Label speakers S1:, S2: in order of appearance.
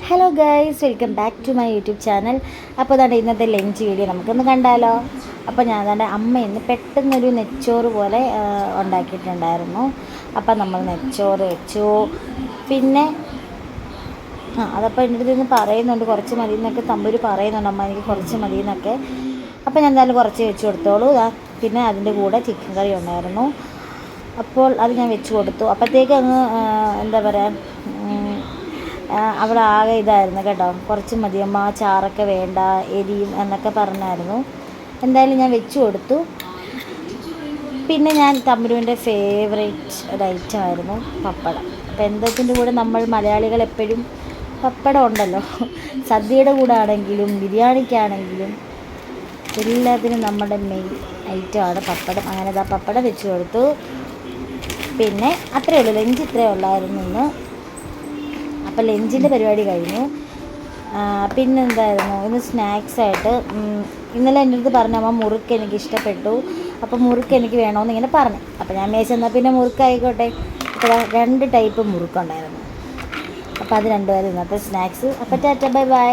S1: Hello guys, welcome back to my YouTube channel. അപ്പോൾ അതാണ്ട് ഇന്നത്തെ ലഞ്ച് വീഡിയോ നമുക്കൊന്ന് കണ്ടാലോ. അപ്പോൾ ഞാൻ അതാണ്ട് അമ്മ ഇന്ന് പെട്ടെന്നൊരു നെച്ചോറ് പോലെ ഉണ്ടാക്കിയിട്ടുണ്ടായിരുന്നു. അപ്പം നമ്മൾ നെച്ചോറ് വെച്ചു. പിന്നെ അതപ്പോൾ എൻ്റെ അടുത്ത് നിന്ന് പറയുന്നുണ്ട് കുറച്ച് മതി എന്നൊക്കെ തമ്പൂര് പറയുന്നുണ്ട്, അമ്മ എനിക്ക് കുറച്ച് മതി എന്നൊക്കെ. അപ്പോൾ ഞാൻ എന്തായാലും കുറച്ച് വെച്ച് കൊടുത്തോളൂ. പിന്നെ അതിൻ്റെ കൂടെ ചിക്കൻ കറി ഉണ്ടായിരുന്നു. അപ്പോൾ അത് ഞാൻ വെച്ച് കൊടുത്തു. അപ്പോഴത്തേക്ക് അങ്ങ് എന്താ പറയുക, അവിടെ ആകെ ഇതായിരുന്നു കേട്ടോ, കുറച്ച് മതിയമ്മ, ചാറൊക്കെ വേണ്ട, എരിയും എന്നൊക്കെ പറഞ്ഞായിരുന്നു. എന്തായാലും ഞാൻ വെച്ച് കൊടുത്തു. പിന്നെ ഞാൻ തമ്പുരുവിൻ്റെ ഫേവറേറ്റ് ഒരു ഐറ്റമായിരുന്നു പപ്പടം. അപ്പോൾ എന്തൊക്കെ കൂടെ നമ്മൾ മലയാളികൾ എപ്പോഴും പപ്പടം ഉണ്ടല്ലോ. സദ്യയുടെ കൂടെ ആണെങ്കിലും ബിരിയാണിക്കാണെങ്കിലും എല്ലാത്തിനും നമ്മുടെ മെയിൻ ഐറ്റമാണ് പപ്പടം. അങ്ങനെ പപ്പടം വെച്ച് കൊടുത്തു. പിന്നെ അത്രയേ ഉള്ളൂ, ലഞ്ച് ഇത്രയേ ഉള്ളായിരുന്നു ഇന്ന്. അപ്പോൾ ലഞ്ചിൻ്റെ പരിപാടി കഴിഞ്ഞു. പിന്നെന്തായിരുന്നു ഇന്ന് സ്നാക്സായിട്ട്, ഇന്നലെ എൻ്റെ അടുത്ത് പറഞ്ഞു അമ്മ മുറുക്ക് എനിക്ക് ഇഷ്ടപ്പെട്ടു, അപ്പോൾ മുറുക്ക് എനിക്ക് വേണമെന്ന് ഇങ്ങനെ പറഞ്ഞു. അപ്പോൾ ഞാൻ മേശന്നാൽ പിന്നെ മുറുക്കായിക്കോട്ടെ. അപ്പോൾ 2 ടൈപ്പ് മുറുക്കുണ്ടായിരുന്നു. അപ്പോൾ അത് രണ്ടുപേരും ഇന്നത്തെ സ്നാക്സ്. അപ്പോൾ ടാറ്റ, ബൈ ബൈ.